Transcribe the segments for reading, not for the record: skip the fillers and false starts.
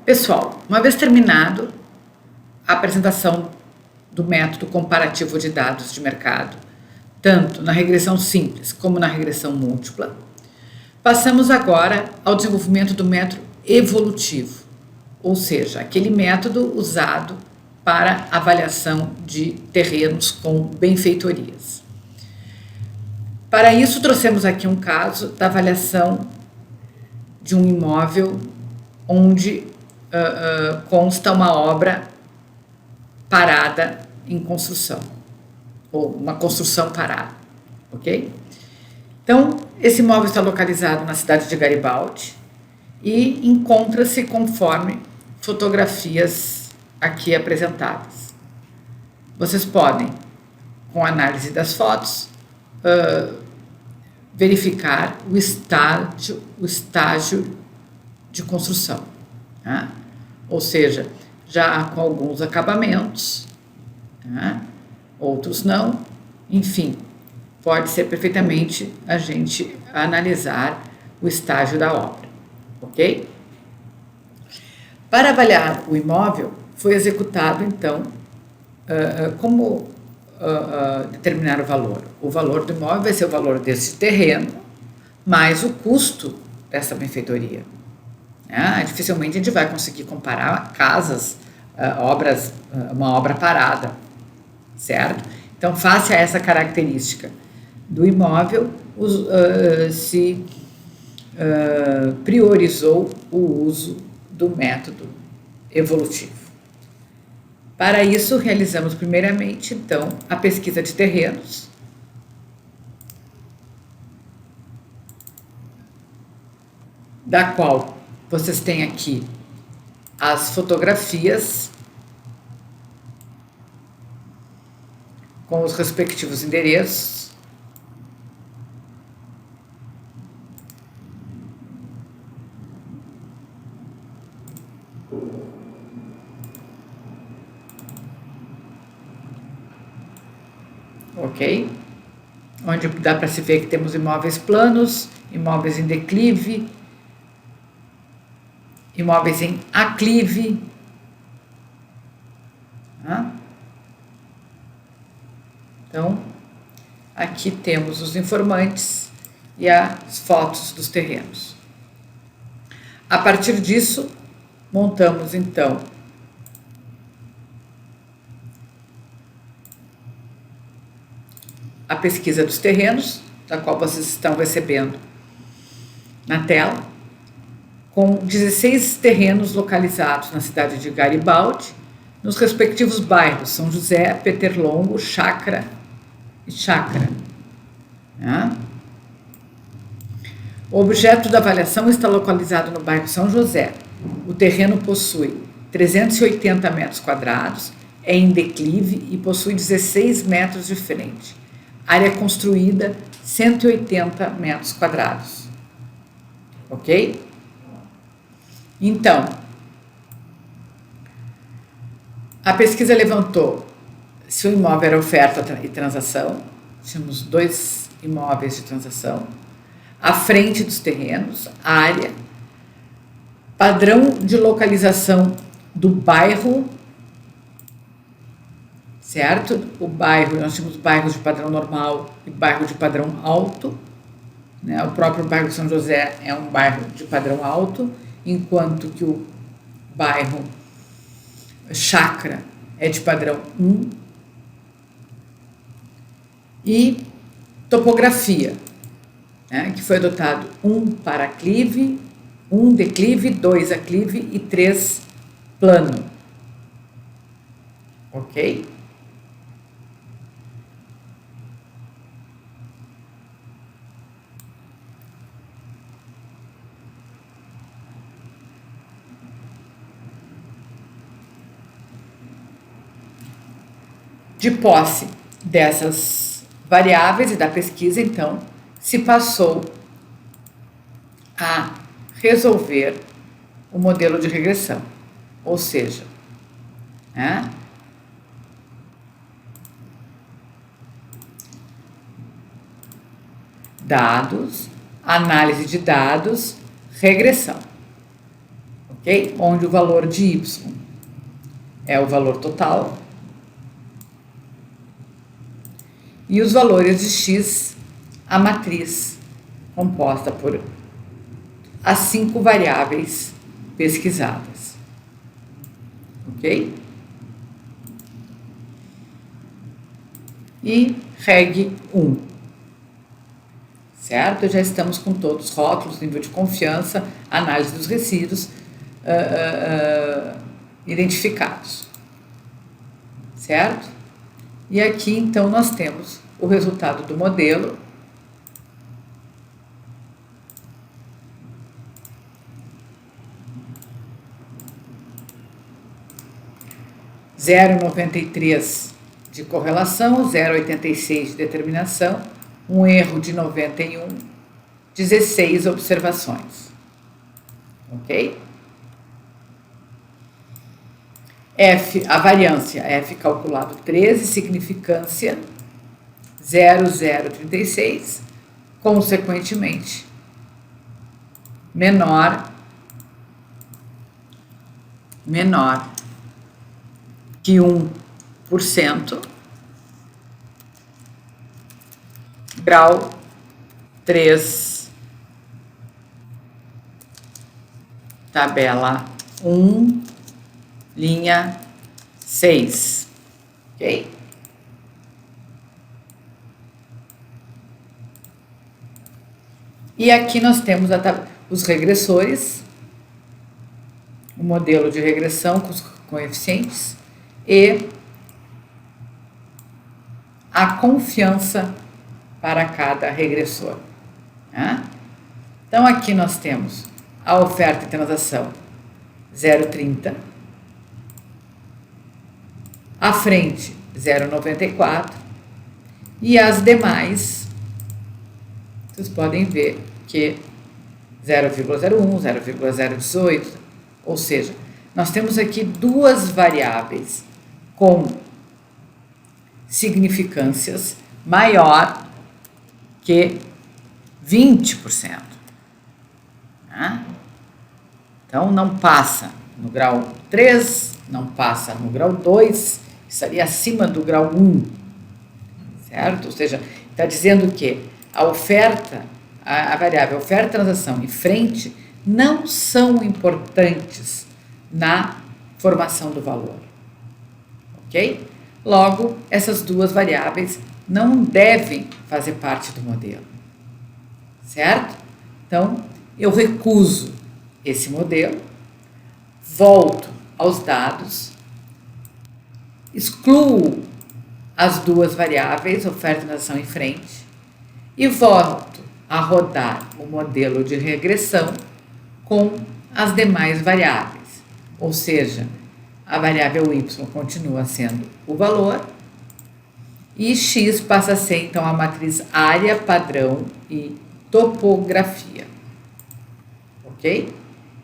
Pessoal, uma vez terminado a apresentação do método comparativo de dados de mercado, tanto na regressão simples como na regressão múltipla, passamos agora ao desenvolvimento do método evolutivo, ou seja, aquele método usado para avaliação de terrenos com benfeitorias. Para isso, trouxemos aqui um caso da avaliação de um imóvel onde consta uma obra parada em construção, ou uma construção parada, ok? Então, esse imóvel está localizado na cidade de Garibaldi e encontra-se conforme fotografias aqui apresentadas. Vocês podem, com a análise das fotos, verificar o estágio de construção, tá? Ou seja, já com alguns acabamentos, tá? Outros não, enfim, pode ser perfeitamente a gente analisar o estágio da obra, ok? Para avaliar o imóvel, foi executado então como determinar o valor. O valor do imóvel vai ser o valor desse terreno mais o custo dessa benfeitoria. Dificilmente a gente vai conseguir comparar casas, obras, uma obra parada, certo? Então, face a essa característica do imóvel, se priorizou o uso do método evolutivo. Para isso, realizamos primeiramente, então, a pesquisa de terrenos, da qual vocês têm aqui as fotografias com os respectivos endereços. Ok? Onde dá para se ver que temos imóveis planos, imóveis em declive, imóveis em aclive. Então, aqui temos os informantes e as fotos dos terrenos. A partir disso, montamos então a pesquisa dos terrenos, da qual vocês estão recebendo na tela, com 16 terrenos localizados na cidade de Garibaldi, nos respectivos bairros São José, Peterlongo, Chácara e Chácara. O objeto da avaliação está localizado no bairro São José. O terreno possui 380 metros quadrados, é em declive e possui 16 metros de frente. Área construída, 180 metros quadrados. Ok? Então, a pesquisa levantou se o imóvel era oferta e transação. Tínhamos 2 imóveis de transação. A frente dos terrenos, área, padrão de localização do bairro, certo? O bairro, nós tínhamos bairros de padrão normal e bairro de padrão alto, né? O próprio bairro São José é um bairro de padrão alto, enquanto que o bairro Chácara é de padrão 1. E topografia, né? Que foi adotado 1 para aclive, 1 declive, 2 aclive e 3 plano. Ok? De posse dessas variáveis e da pesquisa, então, se passou a resolver o modelo de regressão, ou seja, dados, análise de dados, regressão. ok? Onde o valor de y é o valor total e os valores de x, a matriz composta por as 5 variáveis pesquisadas, ok? E reg 1, certo? Já estamos com todos os rótulos, nível de confiança, análise dos resíduos identificados, certo? E aqui, então, nós temos o resultado do modelo. Zero 0,93 de correlação, 0,86 de determinação, um erro de 91, 16 observações. Ok? F, a variância, F calculado 13, significância 0,036, consequentemente, menor que 1%, grau 3, tabela 1, linha 6, ok? E aqui nós temos os regressores, o modelo de regressão com os coeficientes e a confiança para cada regressor. Né? Então, aqui nós temos a oferta e transação 0,30, a frente 0,94 e as demais, vocês podem ver que 0,01, 0,018, ou seja, nós temos aqui duas variáveis com significâncias maior que 20%. Né? Então, não passa no grau 3, não passa no grau 2, estaria acima do grau 1, certo? Ou seja, está dizendo que a oferta, a variável oferta, transação e frente não são importantes na formação do valor, ok? Logo, essas duas variáveis não devem fazer parte do modelo, certo? Então, eu recuso esse modelo, volto aos dados, excluo as duas variáveis, oferta, transação e frente, e volto a rodar o modelo de regressão com as demais variáveis. Ou seja, a variável y continua sendo o valor e x passa a ser, então, a matriz área, padrão e topografia. Ok?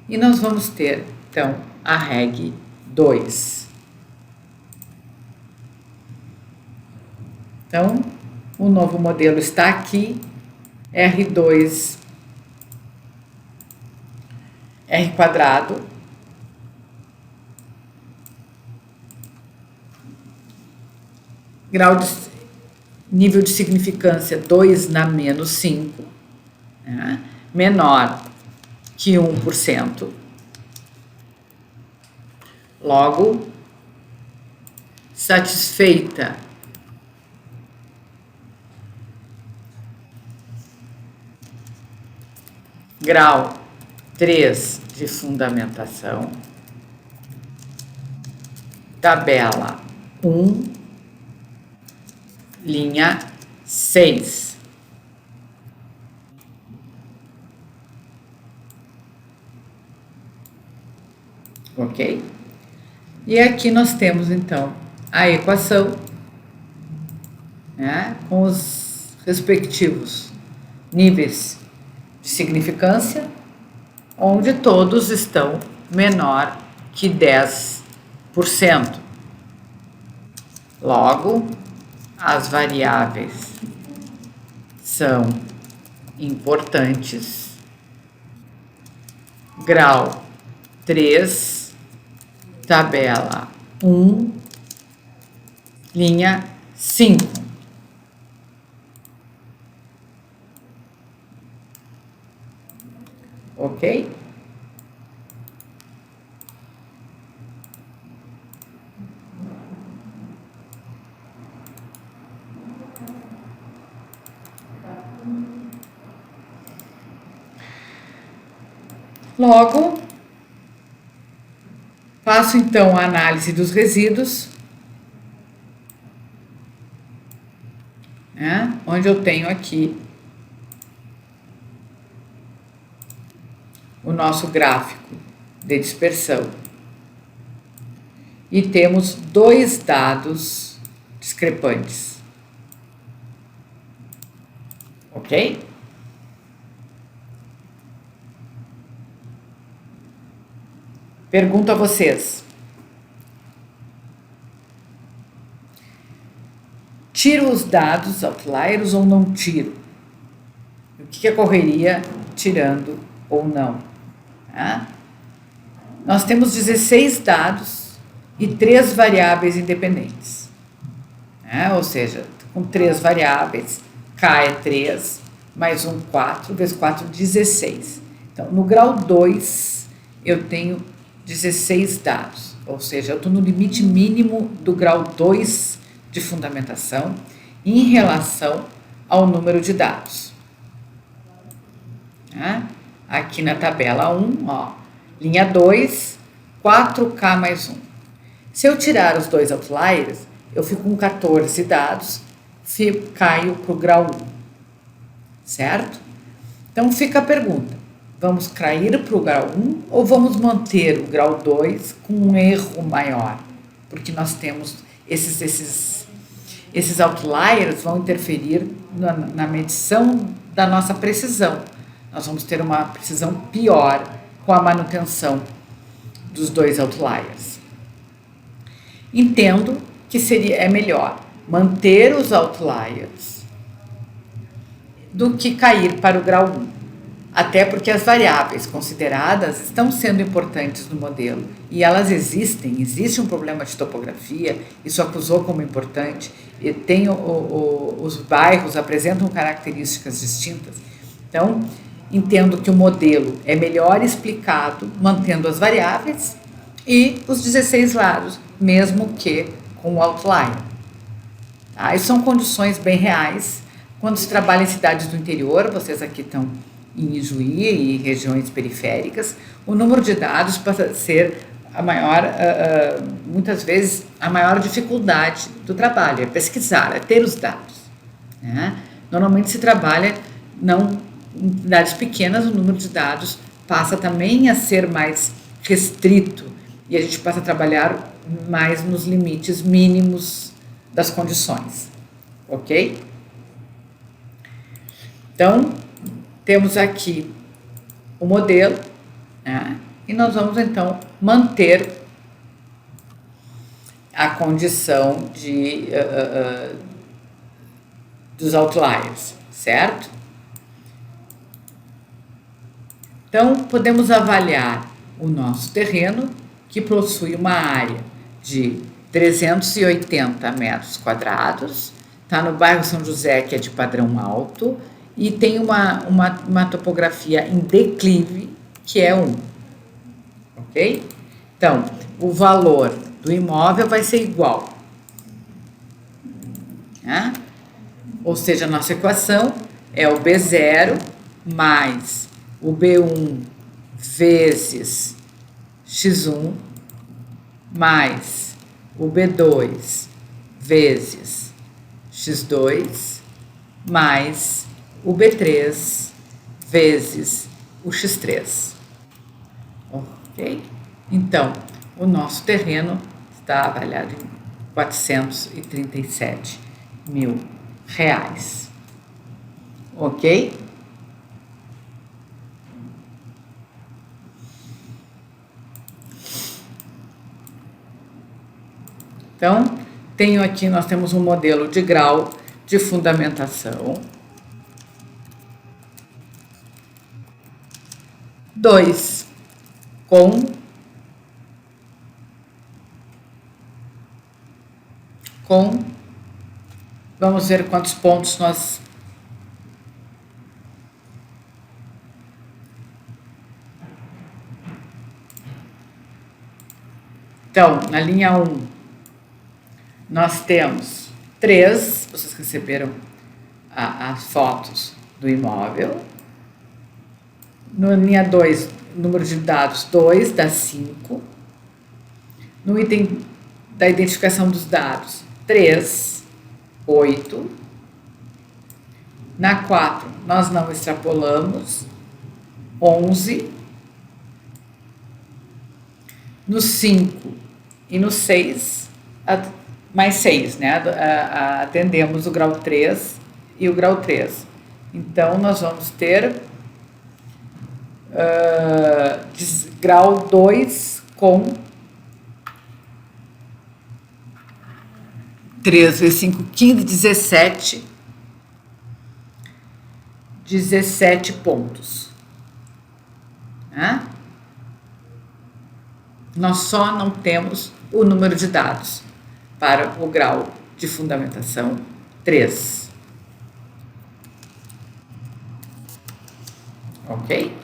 E nós vamos ter, então, a reg 2. Então, o novo modelo está aqui, R2, R quadrado, nível de significância 2 na menos 5, né? Menor que 1%. Logo, satisfeita grau 3 de fundamentação, tabela 1, linha 6. Ok? E aqui nós temos, então, a equação, né, com os respectivos níveis de significância, onde todos estão menor que 10%. Logo, as variáveis são importantes, grau 3, tabela 1, linha 5. Ok? Logo, faço então a análise dos resíduos, né, onde eu tenho aqui o nosso gráfico de dispersão. E temos 2 dados discrepantes. Ok? Pergunto a vocês. Tiro os dados outliers ou não tiro? O que ocorreria tirando ou não? Tá? Nós temos 16 dados e 3 variáveis independentes. Ou seja, com 3 variáveis, K é 3, mais 1, 4, vezes 4, 16. Então, no grau 2, eu tenho 16 dados, ou seja, eu estou no limite mínimo do grau 2 de fundamentação em relação ao número de dados. Aqui na tabela 1, ó, linha 2, 4K mais 1. Se eu tirar os 2 outliers, eu fico com 14 dados, caio para o grau 1, certo? Então fica a pergunta, vamos cair para o grau 1 ou vamos manter o grau 2 com um erro maior? Porque nós temos esses outliers vão interferir na medição da nossa precisão. Nós vamos ter uma precisão pior com a manutenção dos 2 outliers. Entendo que é melhor manter os outliers do que cair para o grau 1. Até porque as variáveis consideradas estão sendo importantes no modelo e elas existe um problema de topografia, isso acusou como importante, e tem os bairros apresentam características distintas. Então, entendo que o modelo é melhor explicado mantendo as variáveis e os 16 lados, mesmo que com o outlier. Tá? E são condições bem reais quando se trabalha em cidades do interior, vocês aqui estão em Ijuí e regiões periféricas, o número de dados passa a ser a maior, muitas vezes, a maior dificuldade do trabalho, é pesquisar, é ter os dados. Né? Normalmente se trabalha em cidades pequenas, o número de dados passa também a ser mais restrito e a gente passa a trabalhar mais nos limites mínimos das condições, ok? Então, temos aqui o modelo, né? E nós vamos então manter a condição dos outliers, certo? Então, podemos avaliar o nosso terreno, que possui uma área de 380 metros quadrados, está no bairro São José, que é de padrão alto, e tem uma topografia em declive, que é 1. Ok? Então, o valor do imóvel vai ser igual. Né? Ou seja, a nossa equação é o B0 mais o B1 vezes X1 mais o B2 vezes X2 mais o B3 vezes o X3. Ok? Então, o nosso terreno está avaliado em R$437 mil. Ok? Então, nós temos um modelo de grau de fundamentação. 2, com com, vamos ver quantos pontos nós então, na linha 1, nós temos 3, vocês receberam as fotos do imóvel. Na linha 2, número de dados 2, dá 5. No item da identificação dos dados, 3, 8. Na 4, nós não extrapolamos, 11. No 5 e no 6, mais 6, né? Atendemos o grau 3 e o grau 3. Então, nós vamos ter grau 2 com 3 vezes 5, 15, 17 pontos. Né? Nós só não temos o número de dados para o grau de fundamentação 3. Ok?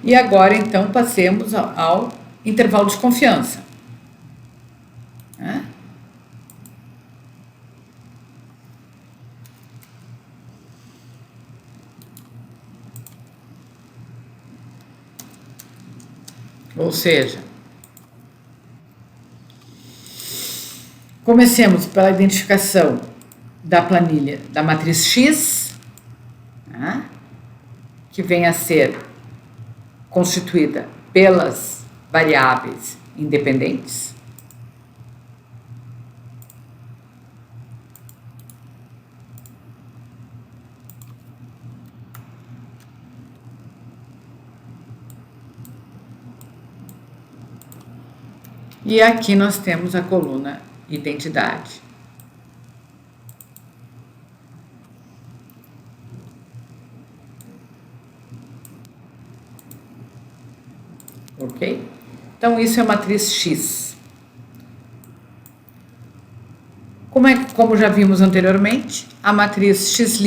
E agora, então, passemos ao intervalo de confiança. Né? Ou seja, comecemos pela identificação da planilha da matriz X, né, que vem a ser constituída pelas variáveis independentes. E aqui nós temos a coluna identidade. Ok? Então, isso é a matriz X. Como já vimos anteriormente, a matriz X'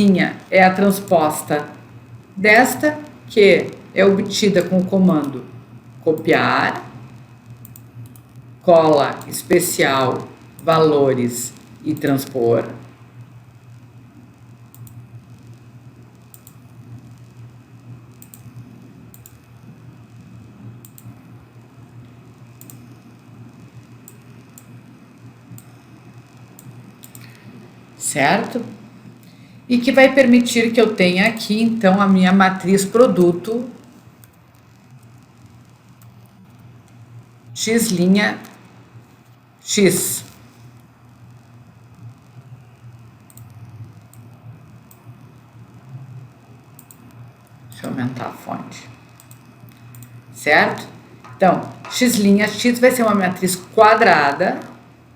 é a transposta desta, que é obtida com o comando copiar, cola especial, valores e transpor. Certo? E que vai permitir que eu tenha aqui, então, a minha matriz produto X', X. Deixa eu aumentar a fonte. Certo? Então, X', X vai ser uma matriz quadrada,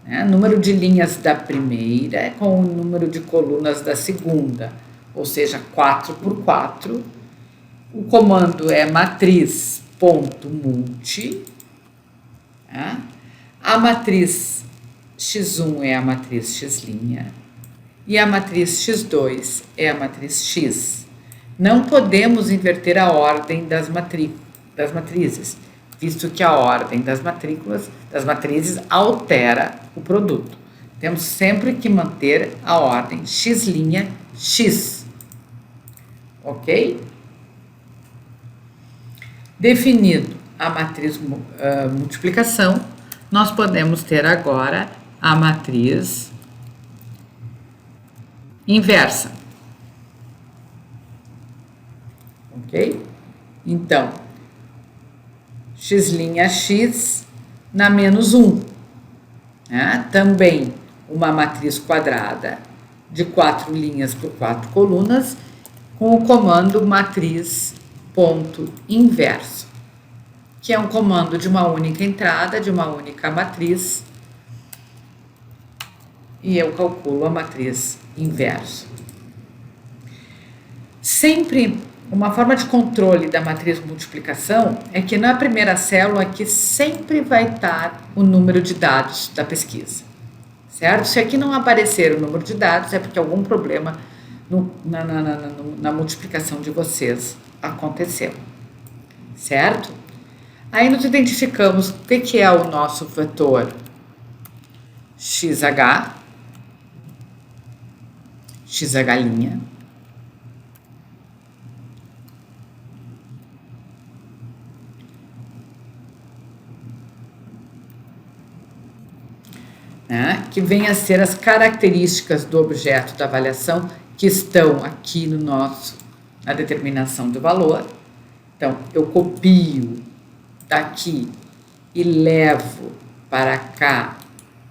né? Número de linhas da primeira com o número de colunas da segunda, ou seja, 4 por 4. O comando é matriz.multi. Né? A matriz X1 é a matriz X' e a matriz X2 é a matriz X. Não podemos inverter a ordem das matrizes, visto que a ordem das matrizes altera o produto. Temos sempre que manter a ordem X', X. Ok? Definido a matriz multiplicação, nós podemos ter agora a matriz inversa. Ok? Então, X', X na menos 1. Né? Também uma matriz quadrada de 4 linhas por 4 colunas, com o comando matriz.inverso, que é um comando de uma única entrada, de uma única matriz, e eu calculo a matriz inverso. Sempre uma forma de controle da matriz multiplicação é que na primeira célula aqui sempre vai estar o número de dados da pesquisa, certo? Se aqui não aparecer o número de dados é porque algum problema na multiplicação de vocês aconteceu, certo? Aí nós identificamos o que é o nosso vetor XH, XH', né, que vem a ser as características do objeto da avaliação que estão aqui na determinação do valor. Então, eu copio daqui e levo para cá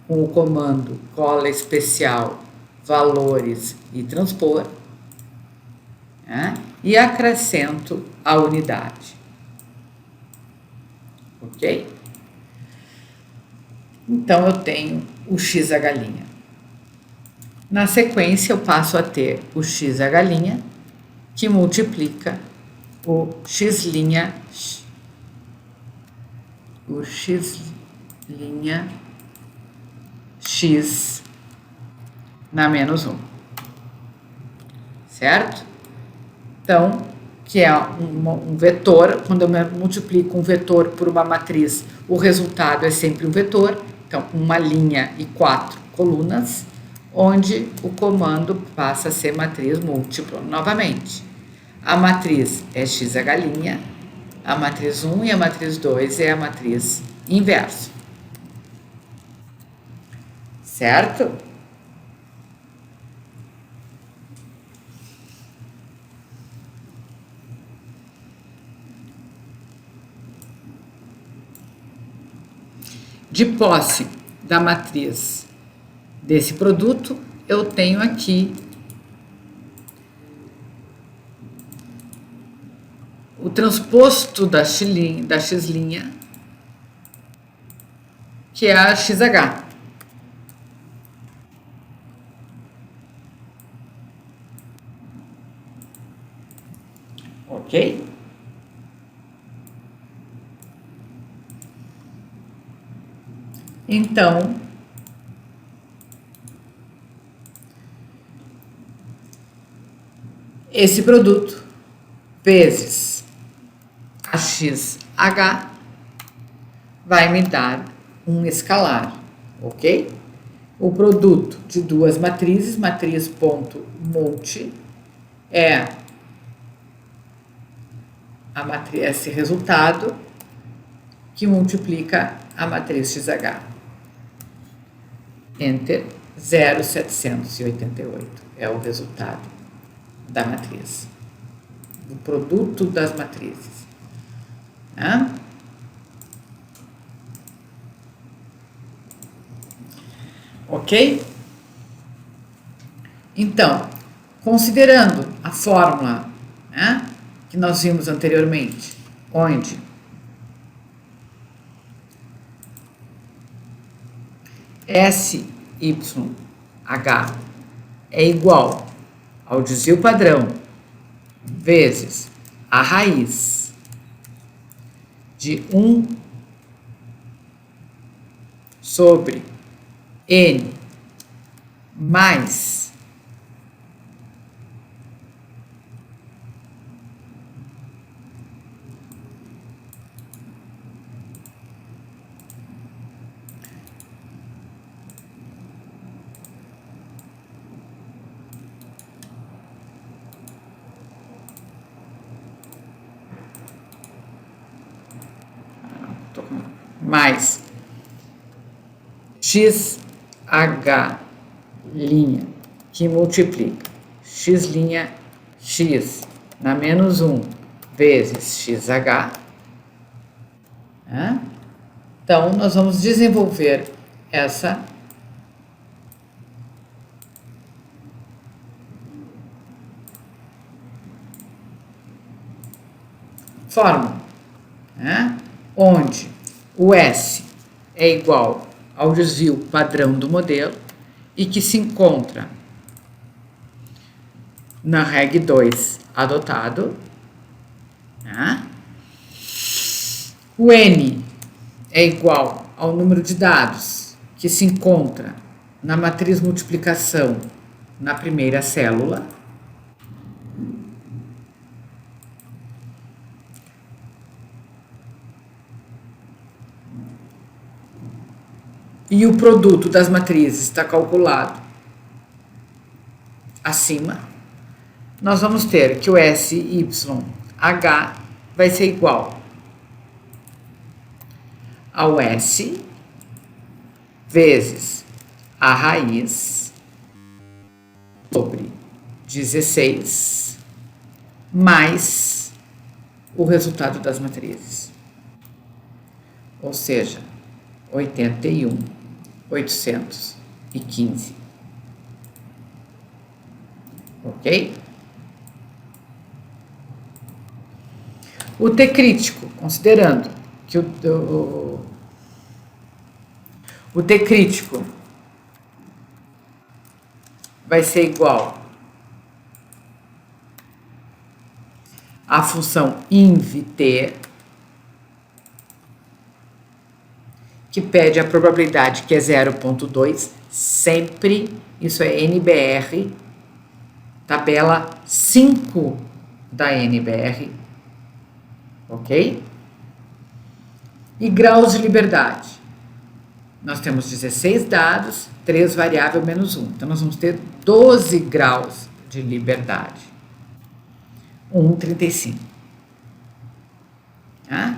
com o comando cola especial valores e transpor, né, e acrescento a unidade. Ok? Então, eu tenho o XH'. Na sequência, eu passo a ter o XH', que multiplica o X', X na menos 1, certo? Então, que é um vetor, quando eu multiplico um vetor por uma matriz, o resultado é sempre um vetor, então uma linha e 4 colunas, onde o comando passa a ser matriz múltipla novamente. A matriz é XH', a matriz 1 e a matriz 2 é a matriz inverso. Certo? De posse da matriz desse produto, eu tenho aqui o transposto da X', que é a XH. Ok? Então, esse produto vezes a XH vai me dar um escalar, ok? O produto de duas matrizes, matriz ponto multi, é esse resultado que multiplica a matriz XH. Enter, 0,788 é o resultado da matriz, do produto das matrizes. Né? Ok? Então, considerando a fórmula, né, que nós vimos anteriormente, onde SYH é igual ao desvio padrão vezes a raiz de 1 sobre N mais XH', que multiplica X' X na menos 1 vezes XH. Né? Então, nós vamos desenvolver essa fórmula, né? Onde o S é igual ao desvio padrão do modelo e que se encontra na reg 2 adotado. Tá? O N é igual ao número de dados que se encontra na matriz multiplicação na primeira célula. E o produto das matrizes está calculado acima. Nós vamos ter que o SYH vai ser igual ao S vezes a raiz sobre 16 mais o resultado das matrizes. Ou seja, 81.815. Ok? O T crítico, considerando que o T crítico vai ser igual à função inv-t, que pede a probabilidade, que é 0,2, sempre, isso é NBR, tabela 5 da NBR, ok? E graus de liberdade. Nós temos 16 dados, 3 variável menos 1. Então, nós vamos ter 12 graus de liberdade. 1,35. Tá?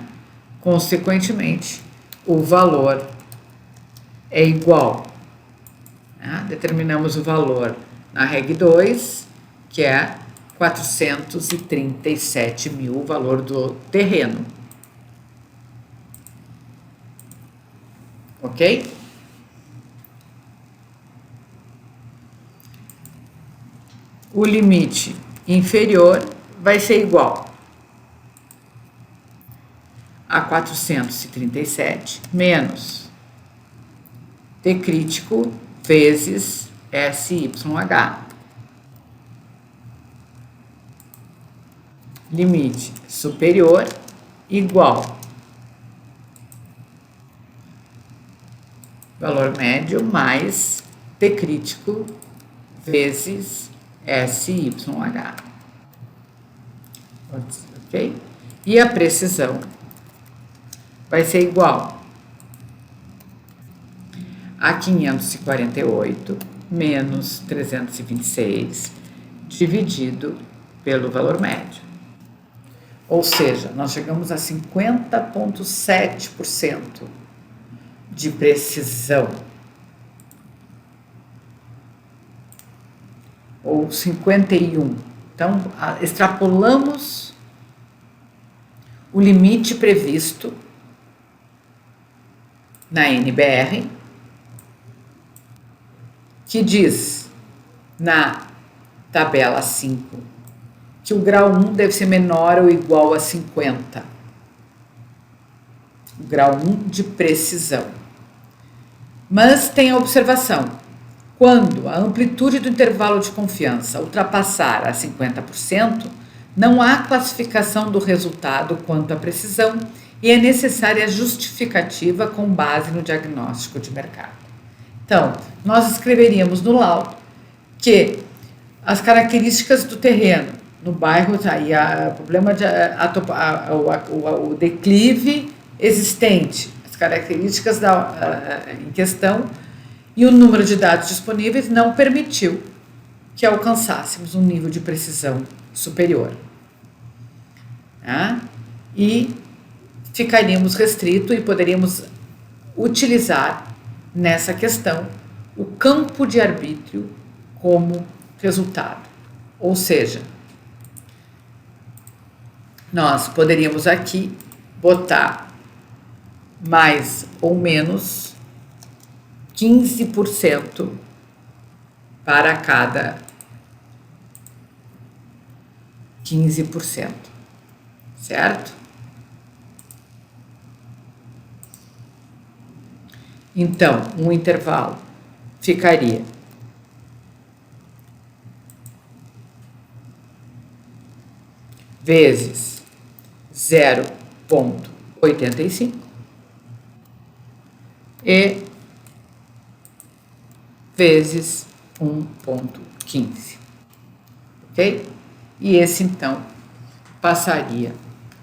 Consequentemente, o valor é igual. Tá? Determinamos o valor na reg 2, que é 437 mil, o valor do terreno. Ok? O limite inferior vai ser igual a 437 menos T crítico vezes SYH. Limite superior igual valor médio mais T crítico vezes SYH. Ok? E a precisão vai ser igual a 548 menos 326 dividido pelo valor médio. Ou seja, nós chegamos a 50,7% de precisão. Ou 51. Então, extrapolamos o limite previsto na NBR, que diz na tabela 5 que o grau 1 deve ser menor ou igual a 50. O grau 1 de precisão. Mas tem a observação: quando a amplitude do intervalo de confiança ultrapassar a 50%, não há classificação do resultado quanto à precisão e é necessária justificativa com base no diagnóstico de mercado. Então, nós escreveríamos no laudo que as características do terreno no bairro, aí o problema de o declive existente, as características em questão e o número de dados disponíveis não permitiu que alcançássemos um nível de precisão superior. Tá? E ficaríamos restrito e poderíamos utilizar nessa questão o campo de arbítrio como resultado. Ou seja, nós poderíamos aqui botar mais ou menos 15% para cada 15%, certo? Então, um intervalo ficaria vezes 0,85 e vezes 1,15, ok? E esse, então, passaria a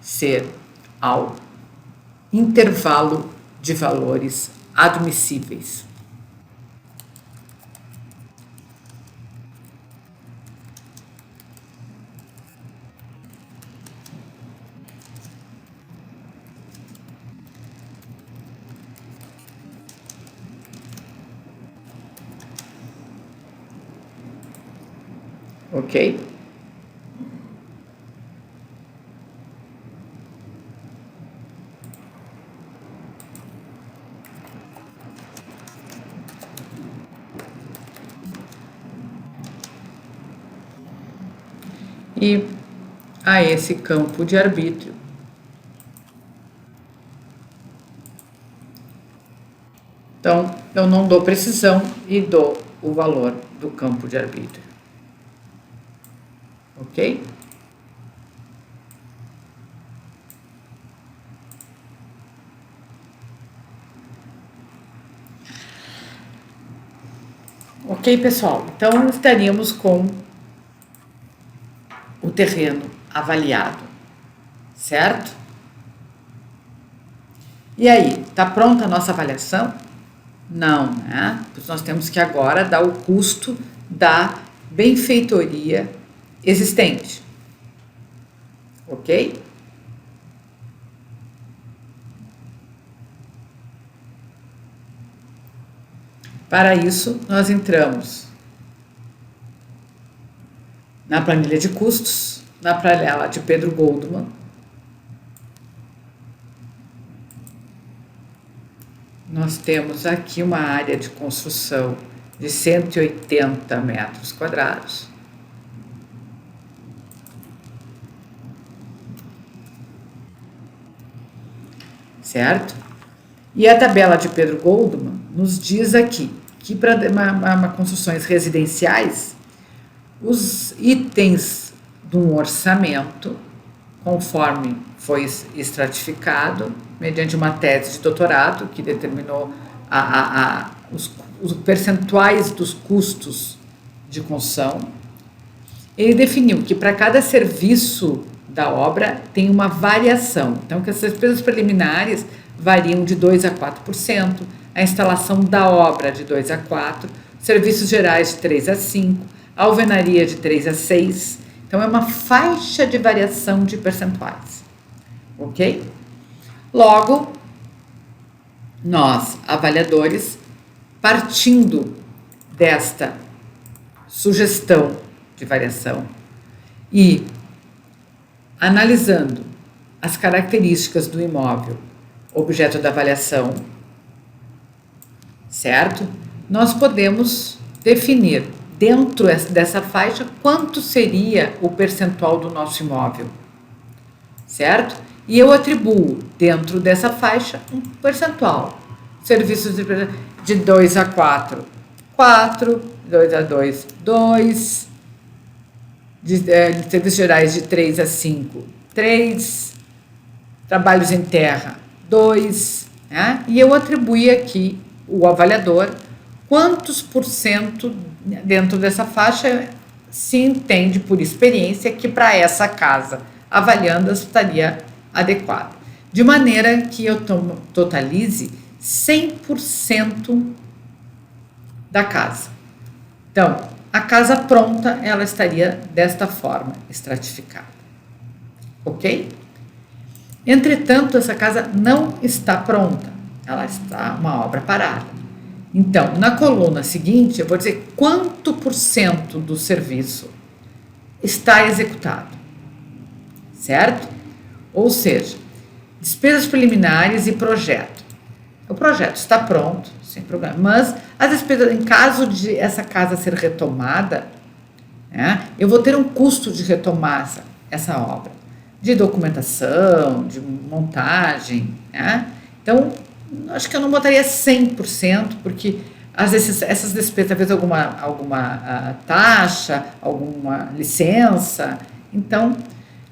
ser ao intervalo de valores admissíveis. Ok? E a esse campo de arbítrio então eu não dou precisão e dou o valor do campo de arbítrio, ok? Ok, pessoal? Então estaríamos com o terreno avaliado, certo? E aí, tá pronta a nossa avaliação? Não, né? Pois nós temos que agora dar o custo da benfeitoria existente, ok? Para isso, nós entramos na planilha de custos, na planilha de Pedro Goldman. Nós temos aqui uma área de construção de 180 metros quadrados. Certo? E a tabela de Pedro Goldman nos diz aqui que para construções residenciais, os itens de um orçamento, conforme foi estratificado, mediante uma tese de doutorado que determinou os percentuais dos custos de construção, ele definiu que para cada serviço da obra tem uma variação. Então, que as despesas preliminares variam de 2% a 4%, a instalação da obra de 2% a 4%, serviços gerais de 3% a 5%, a alvenaria de 3% a 6%. Então, é uma faixa de variação de percentuais, ok? Logo, nós, avaliadores, partindo desta sugestão de variação e analisando as características do imóvel, objeto da avaliação, certo? Nós podemos definir dentro dessa faixa quanto seria o percentual do nosso imóvel, certo? E eu atribuo dentro dessa faixa um percentual. Serviços de 2 a 4, 4, 2 a 2, 2, de serviços gerais de 3 a 5, 3, trabalhos em terra, 2, né? E eu atribuí aqui o avaliador quantos por cento dentro dessa faixa se entende por experiência que para essa casa avaliando estaria adequado. De maneira que eu totalize 100% da casa. Então, a casa pronta, ela estaria desta forma, estratificada. Ok? Entretanto, essa casa não está pronta. Ela está uma obra parada. Então, na coluna seguinte, eu vou dizer quanto por cento do serviço está executado. Certo? Ou seja, despesas preliminares e projeto. O projeto está pronto, sem problema, mas as despesas, em caso de essa casa ser retomada, né, eu vou ter um custo de retomar essa obra, de documentação, de montagem, né? Então, acho que eu não botaria 100%, porque às vezes essas despesas, talvez alguma taxa, alguma licença, então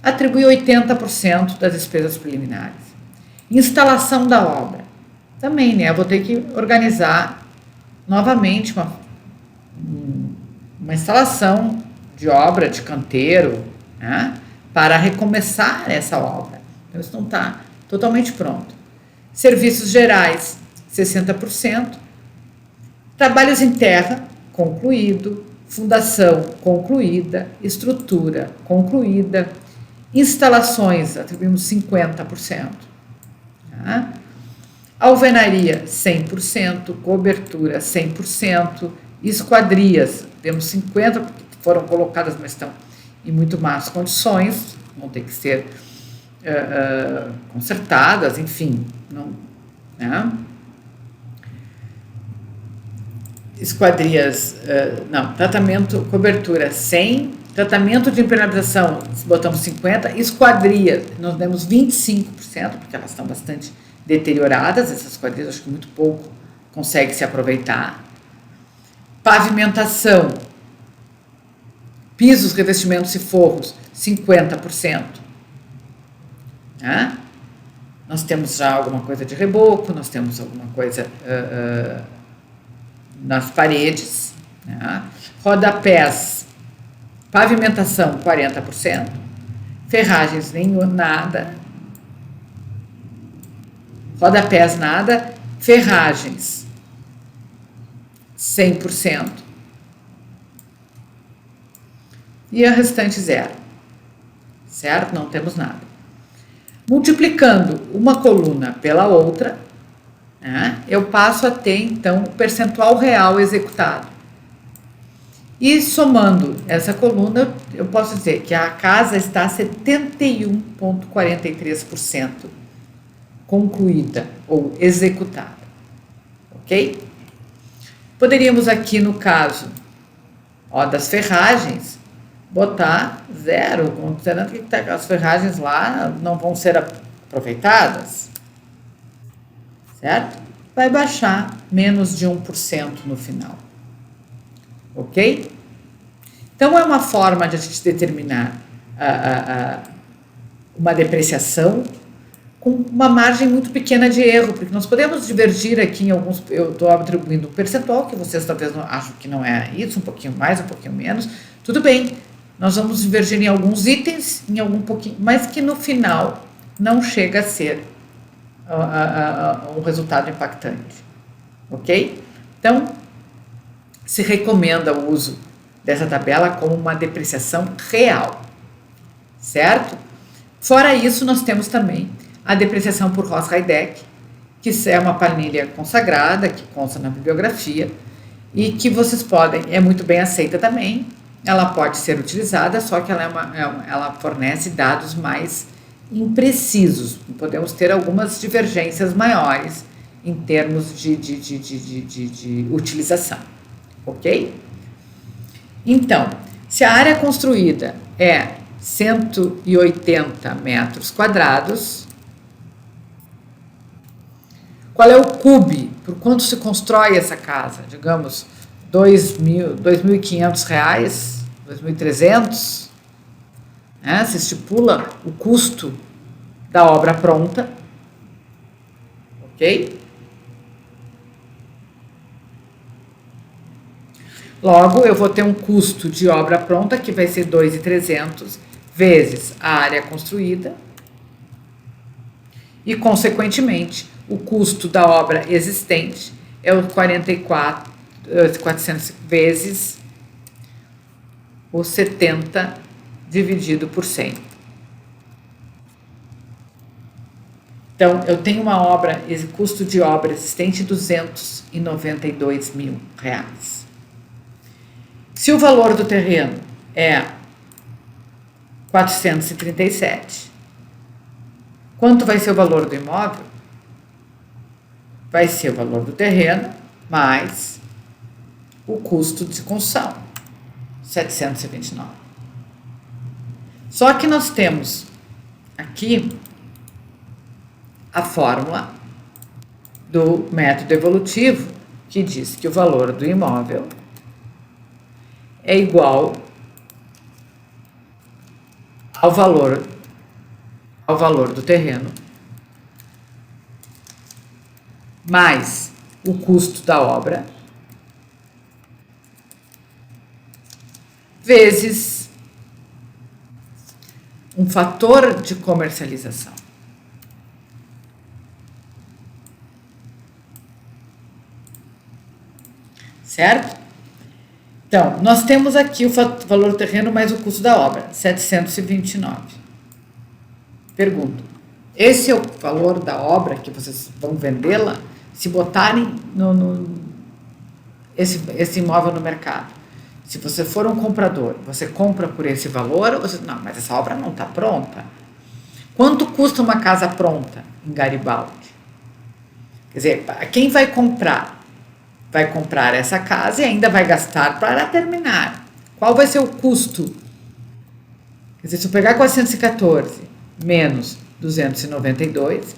atribui 80% das despesas preliminares. Instalação da obra. Também, né? Eu vou ter que organizar novamente uma instalação de obra, de canteiro, né? Para recomeçar essa obra. Então, isso não está totalmente pronto. Serviços gerais, 60%. Trabalhos em terra, concluído. Fundação, concluída. Estrutura, concluída. Instalações, atribuímos 50%. Tá? Alvenaria, 100%. Cobertura, 100%. Esquadrias, temos 50% que foram colocadas, mas estão em muito más condições, vão ter que ser consertadas, enfim. Não, né? Esquadrias, não, tratamento, cobertura 100, tratamento de impermeabilização, botamos 50%, esquadrias, nós demos 25%, porque elas estão bastante deterioradas, essas esquadrias, acho que muito pouco consegue se aproveitar. Pavimentação, pisos, revestimentos e forros, 50%. Né? Nós temos já alguma coisa de reboco, nós temos alguma coisa nas paredes. Né? Rodapés, pavimentação, 40%. Ferragens, nenhum, nada. Rodapés, nada. Ferragens, 100%. E a restante, zero. Certo? Não temos nada. Multiplicando uma coluna pela outra, né, eu passo a ter, então, o percentual real executado. E somando essa coluna, eu posso dizer que a casa está 71,43% concluída ou executada. Ok? Poderíamos aqui, no caso das ferragens, botar zero, considerando que as ferragens lá não vão ser aproveitadas, certo? Vai baixar menos de 1% no final, ok? Então, é uma forma de a gente determinar uma depreciação com uma margem muito pequena de erro, porque nós podemos divergir aqui em alguns, eu estou atribuindo um percentual, que vocês talvez não acham que não é isso, um pouquinho mais, um pouquinho menos, tudo bem. Nós vamos divergir em alguns itens, em algum pouquinho, mas que no final não chega a ser um resultado impactante, ok? Então, se recomenda o uso dessa tabela como uma depreciação real, certo? Fora isso, nós temos também a depreciação por Ross-Heideck, que é uma planilha consagrada, que consta na bibliografia, e que vocês podem, é muito bem aceita também. Ela pode ser utilizada, só que ela fornece dados mais imprecisos. Podemos ter algumas divergências maiores em termos de utilização, ok? Então, se a área construída é 180 metros quadrados, qual é o CUB? Por quanto se constrói essa casa? Digamos, R$2.500, R$2.300, né? Se estipula o custo da obra pronta, ok? Logo, eu vou ter um custo de obra pronta que vai ser R$2.300 vezes a área construída e, consequentemente, o custo da obra existente é o 400 vezes o 70 dividido por 100. Então, eu tenho uma obra, custo de obra existente, R$292 mil. Se o valor do terreno é 437, quanto vai ser o valor do imóvel? Vai ser o valor do terreno mais o custo de construção, 729. Só que nós temos aqui a fórmula do método evolutivo, que diz que o valor do imóvel é igual ao valor ao valor do terreno, mais o custo da obra, vezes um fator de comercialização. Certo? Então, nós temos aqui o valor do terreno mais o custo da obra, 729. Pergunto, esse é o valor da obra que vocês vão vendê-la se botarem esse imóvel no mercado? Se você for um comprador, você compra por esse valor, você, não, mas essa obra não está pronta. Quanto custa uma casa pronta em Garibaldi? Quer dizer, quem vai comprar essa casa e ainda vai gastar para terminar. Qual vai ser o custo? Quer dizer, se eu pegar 414 menos 292,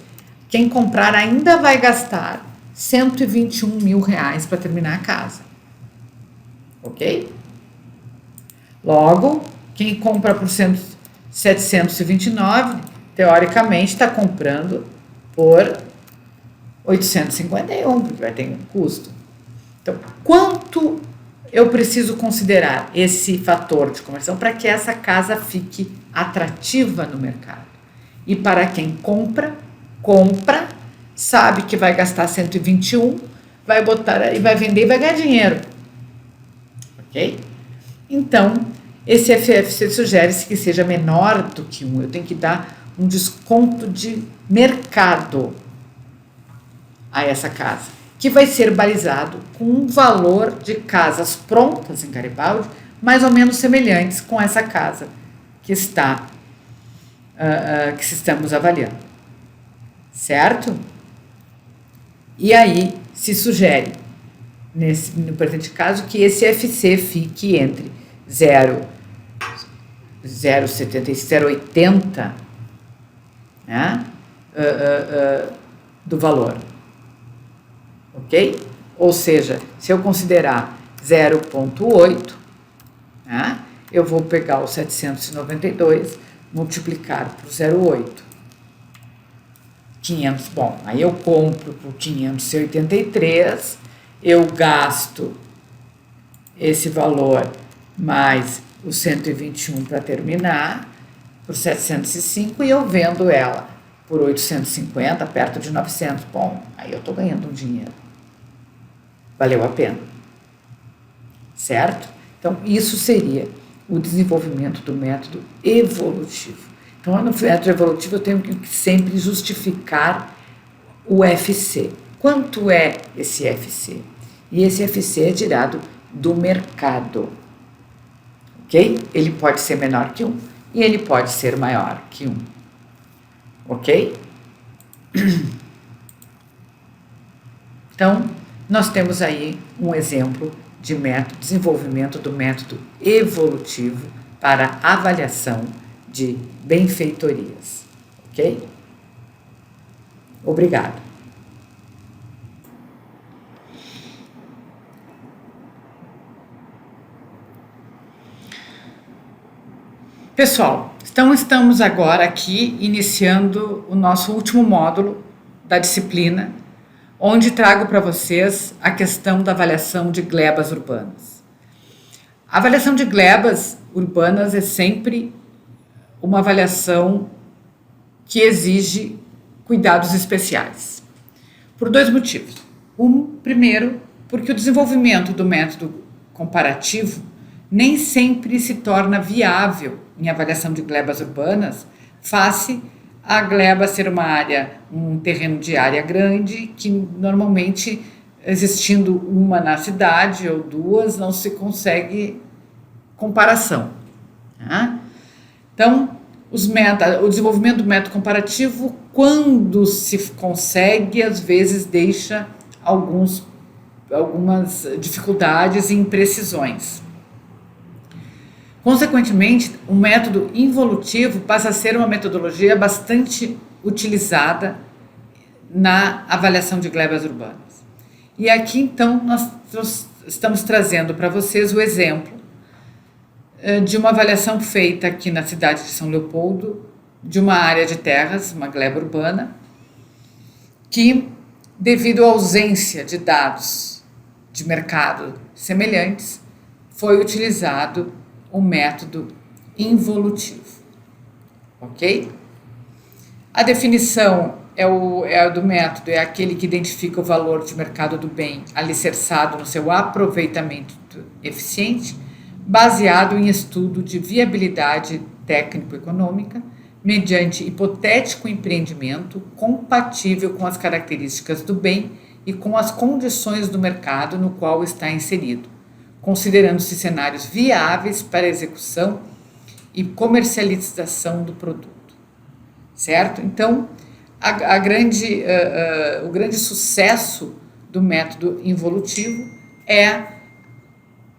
quem comprar ainda vai gastar 121 mil reais para terminar a casa. Ok? Logo, quem compra por 729, teoricamente está comprando por 851, porque vai ter um custo. Então, quanto eu preciso considerar esse fator de conversão para que essa casa fique atrativa no mercado? E para quem compra, sabe que vai gastar 121, vai botar e vai vender e vai ganhar dinheiro. Ok? Então, esse FFC sugere-se que seja menor do que 1. Eu tenho que dar um desconto de mercado a essa casa, que vai ser balizado com um valor de casas prontas em Garibaldi, mais ou menos semelhantes com essa casa que estamos avaliando. Certo? E aí se sugere, no presente caso, que esse FC fique entre 0,80, né, do valor. Ok? Ou seja, se eu considerar 0,8, né, eu vou pegar o 792, multiplicar por 0,8. 500, bom, aí eu compro por 583, eu gasto esse valor mais os 121 para terminar, por 705, e eu vendo ela por 850, perto de 900. Bom, aí eu estou ganhando um dinheiro. Valeu a pena. Certo? Então, isso seria o desenvolvimento do método evolutivo. Então, no método evolutivo, eu tenho que sempre justificar o FC. Quanto é esse FC? E esse FC é tirado do mercado. Ok? Ele pode ser menor que 1 e ele pode ser maior que 1. Ok? Então, nós temos aí um exemplo de método, desenvolvimento do método evolutivo para avaliação de benfeitorias. Ok? Obrigado. Pessoal, então estamos agora aqui iniciando o nosso último módulo da disciplina, onde trago para vocês a questão da avaliação de glebas urbanas. A avaliação de glebas urbanas é sempre uma avaliação que exige cuidados especiais, por dois motivos. Primeiro, porque o desenvolvimento do método comparativo nem sempre se torna viável em avaliação de glebas urbanas, face a gleba ser um terreno de área grande, que normalmente, existindo uma na cidade ou duas, não se consegue comparação. Tá? Então, o desenvolvimento do método comparativo, quando se consegue, às vezes deixa algumas dificuldades e imprecisões. Consequentemente, o método involutivo passa a ser uma metodologia bastante utilizada na avaliação de glebas urbanas. E aqui, então, nós estamos trazendo para vocês o exemplo de uma avaliação feita aqui na cidade de São Leopoldo, de uma área de terras, uma gleba urbana, que, devido à ausência de dados de mercado semelhantes, foi utilizado o método involutivo, ok? A definição do método é aquele que identifica o valor de mercado do bem alicerçado no seu aproveitamento eficiente, baseado em estudo de viabilidade técnico-econômica, mediante hipotético empreendimento compatível com as características do bem e com as condições do mercado no qual está inserido, considerando-se cenários viáveis para a execução e comercialização do produto. Certo? Então, o grande sucesso do método involutivo é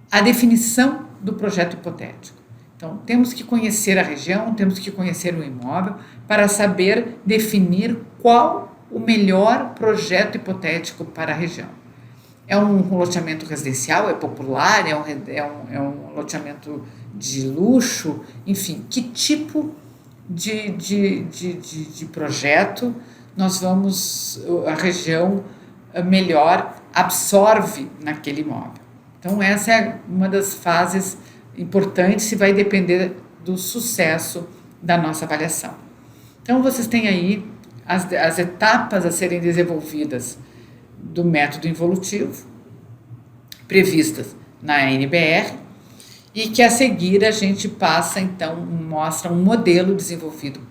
a definição do projeto hipotético. Então, temos que conhecer a região, temos que conhecer o imóvel para saber definir qual o melhor projeto hipotético para a região. É um loteamento residencial, é popular, é um loteamento de luxo, enfim, que tipo de projeto a região melhor absorve naquele imóvel. Então, essa é uma das fases importantes e vai depender do sucesso da nossa avaliação. Então, vocês têm aí as etapas a serem desenvolvidas do método involutivo, previstas na NBR, e que a seguir a gente mostra um modelo desenvolvido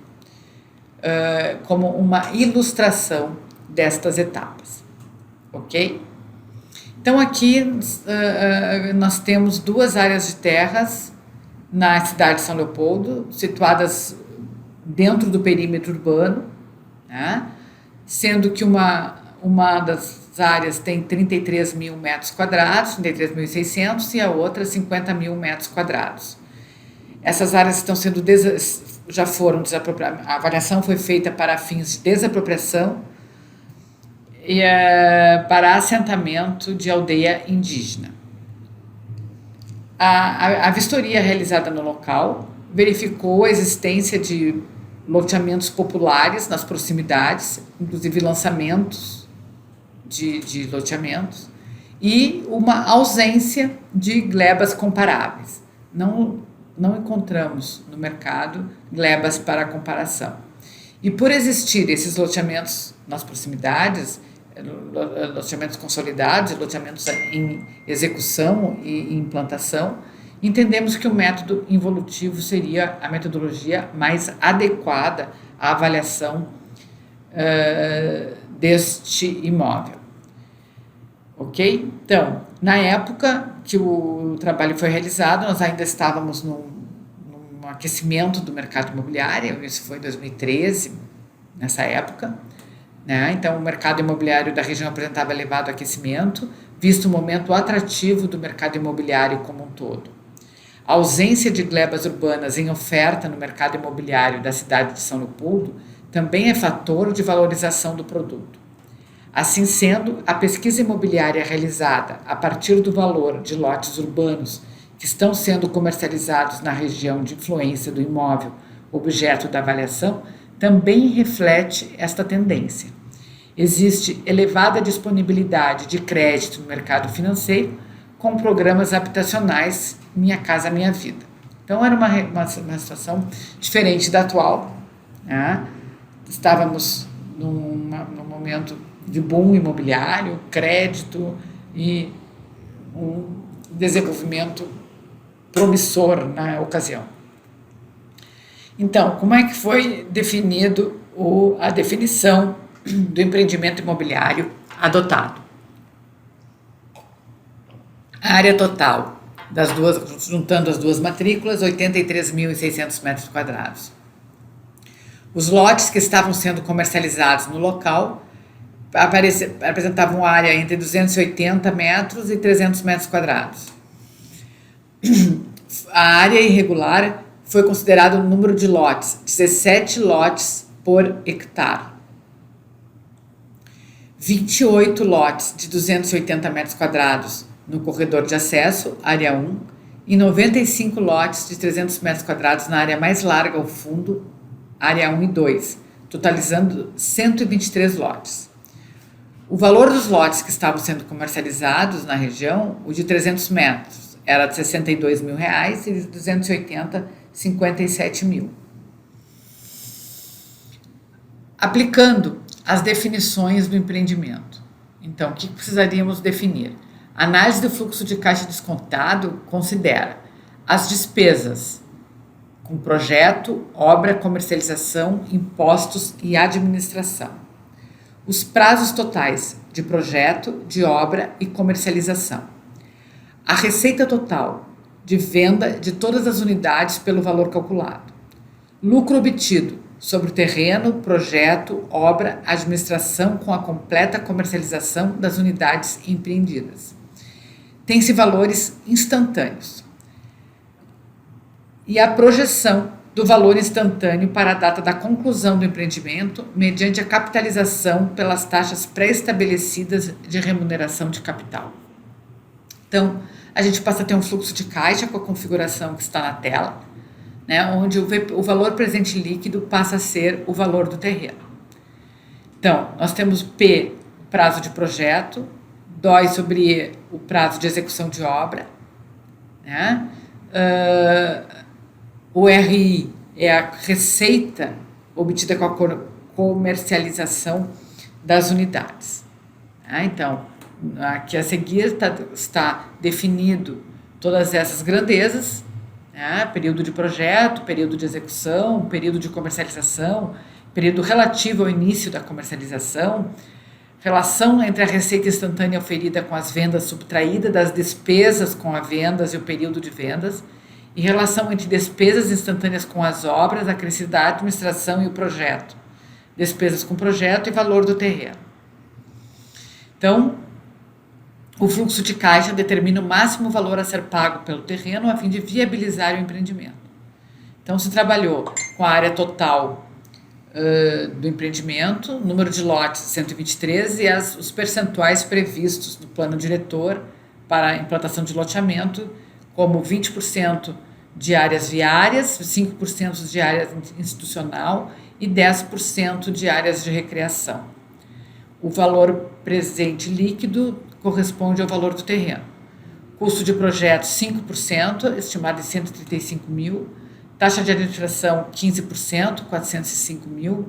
como uma ilustração destas etapas, ok? Então aqui nós temos 2 áreas de terras na cidade de São Leopoldo, situadas dentro do perímetro urbano, né? Sendo que uma das áreas tem 33 mil metros quadrados, 33.600, e a outra 50 mil metros quadrados. Essas áreas estão sendo já foram desapropriadas, a avaliação foi feita para fins de desapropriação e para assentamento de aldeia indígena. A vistoria realizada no local verificou a existência de loteamentos populares nas proximidades, inclusive lançamentos de loteamentos, e uma ausência de glebas comparáveis. Não encontramos no mercado glebas para comparação. E por existir esses loteamentos nas proximidades, loteamentos consolidados, loteamentos em execução e implantação, entendemos que o método involutivo seria a metodologia mais adequada à avaliação deste imóvel. Ok? Então, na época que o trabalho foi realizado, nós ainda estávamos num aquecimento do mercado imobiliário, isso foi em 2013, nessa época, né? Então, o mercado imobiliário da região apresentava elevado aquecimento, visto o momento atrativo do mercado imobiliário como um todo. A ausência de glebas urbanas em oferta no mercado imobiliário da cidade de São Leopoldo também é fator de valorização do produto. Assim sendo, a pesquisa imobiliária realizada a partir do valor de lotes urbanos que estão sendo comercializados na região de influência do imóvel objeto da avaliação também reflete esta tendência. Existe elevada disponibilidade de crédito no mercado financeiro com programas habitacionais Minha Casa Minha Vida. Então, era uma situação diferente da atual, né? Estávamos num momento de boom imobiliário, crédito e um desenvolvimento promissor na ocasião. Então, como é que foi definido a definição do empreendimento imobiliário adotado? A área total das duas, juntando as duas matrículas, 83.600 metros quadrados. Os lotes que estavam sendo comercializados no local apresentavam área entre 280 metros e 300 metros quadrados. A área irregular foi considerado o número de lotes, 17 lotes por hectare. 28 lotes de 280 metros quadrados no corredor de acesso, área 1, e 95 lotes de 300 metros quadrados na área mais larga ao fundo, área 1 e 2, totalizando 123 lotes. O valor dos lotes que estavam sendo comercializados na região, o de 300 metros, era de R$ 62 mil e de 280, R$ 57 mil. Aplicando as definições do empreendimento. Então, o que precisaríamos definir? A análise do fluxo de caixa descontado considera as despesas com projeto, obra, comercialização, impostos e administração. Os prazos totais de projeto, de obra e comercialização. A receita total de venda de todas as unidades pelo valor calculado. Lucro obtido sobre o terreno, projeto, obra, administração com a completa comercialização das unidades empreendidas. Tem-se valores instantâneos. E a projeção do valor instantâneo para a data da conclusão do empreendimento mediante a capitalização pelas taxas pré-estabelecidas de remuneração de capital. Então, a gente passa a ter um fluxo de caixa com a configuração que está na tela, né, onde o valor presente líquido passa a ser o valor do terreno. Então, nós temos P, prazo de projeto, DOI sobre E, o prazo de execução de obra, né? O RI é a receita obtida com a comercialização das unidades. Né? Então, aqui a seguir está definido todas essas grandezas, né? Período de projeto, período de execução, período de comercialização, período relativo ao início da comercialização, relação entre a receita instantânea oferida com as vendas subtraída das despesas com as vendas e o período de vendas, e relação entre despesas instantâneas com as obras, acrescida da administração e o projeto, despesas com projeto e valor do terreno. Então, o fluxo de caixa determina o máximo valor a ser pago pelo terreno a fim de viabilizar o empreendimento. Então, se trabalhou com a área total do empreendimento, número de lotes 123 e os percentuais previstos no plano diretor para a implantação de loteamento, como 20% de áreas viárias, 5% de área institucional e 10% de áreas de recreação. O valor presente líquido corresponde ao valor do terreno. Custo de projeto 5%, estimado em 135 mil. Taxa de administração 15%, 405 mil.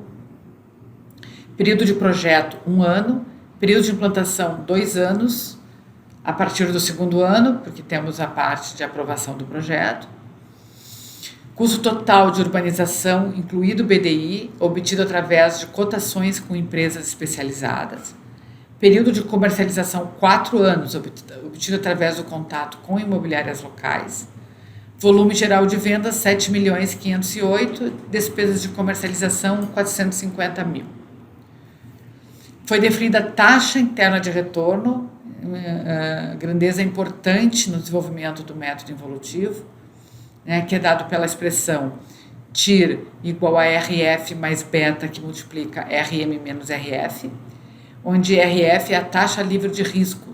Período de projeto 1 ano. Período de implantação 2 anos. A partir do 2º ano, porque temos a parte de aprovação do projeto. Custo total de urbanização, incluído o BDI, obtido através de cotações com empresas especializadas. Período de comercialização 4 anos, obtido através do contato com imobiliárias locais. Volume geral de vendas 7.508.000, despesas de comercialização 450 mil. Foi definida a taxa interna de retorno, grandeza importante no desenvolvimento do método involutivo, né, que é dado pela expressão TIR igual a RF mais beta que multiplica RM menos RF, onde RF é a taxa livre de risco,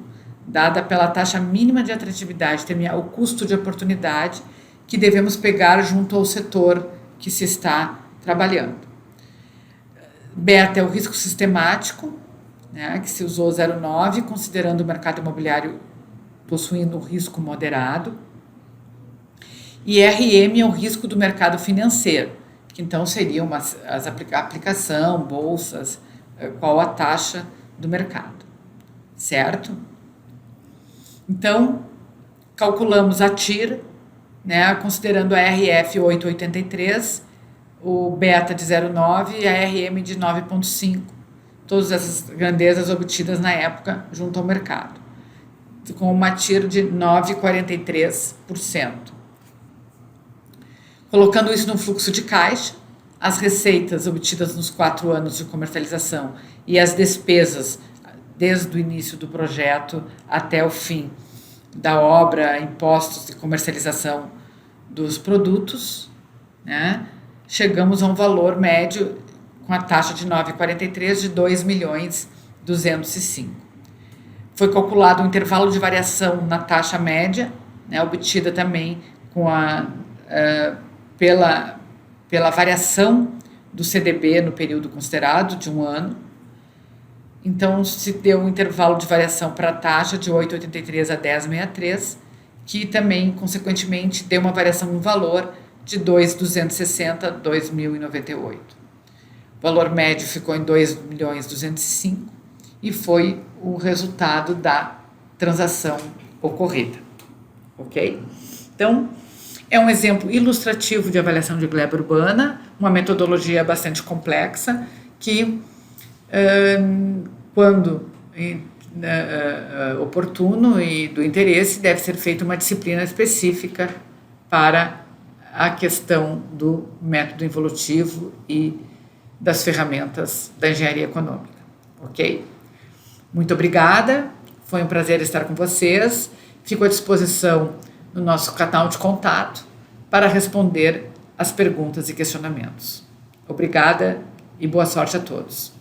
dada pela taxa mínima de atratividade, o custo de oportunidade que devemos pegar junto ao setor que se está trabalhando. Beta é o risco sistemático, né, que se usou 0,9, considerando o mercado imobiliário possuindo um risco moderado. E RM é o risco do mercado financeiro, que então seriam a aplicação, bolsas, qual a taxa do mercado, certo? Então, calculamos a TIR, né, considerando a RF 8,83, o beta de 0,9 e a RM de 9,5, todas essas grandezas obtidas na época junto ao mercado, com uma TIR de 9,43%. Colocando isso no fluxo de caixa, as receitas obtidas nos 4 anos de comercialização e as despesas desde o início do projeto até o fim da obra, impostos e comercialização dos produtos, né, chegamos a um valor médio com a taxa de 9,43 de 2.205.000. Foi calculado um intervalo de variação na taxa média, né, obtida também com pela variação do CDB no período considerado, de 1 ano. Então, se deu um intervalo de variação para a taxa de 8,83 a 10,63, que também, consequentemente, deu uma variação no valor de 2.260 a 2.098. O valor médio ficou em 2.205 e foi o resultado da transação ocorrida. Ok? Então, é um exemplo ilustrativo de avaliação de gleba urbana, uma metodologia bastante complexa que, quando oportuno e do interesse, deve ser feita uma disciplina específica para a questão do método involutivo e das ferramentas da engenharia econômica. Ok? Muito obrigada, foi um prazer estar com vocês. Fico à disposição no nosso canal de contato para responder as perguntas e questionamentos. Obrigada e boa sorte a todos.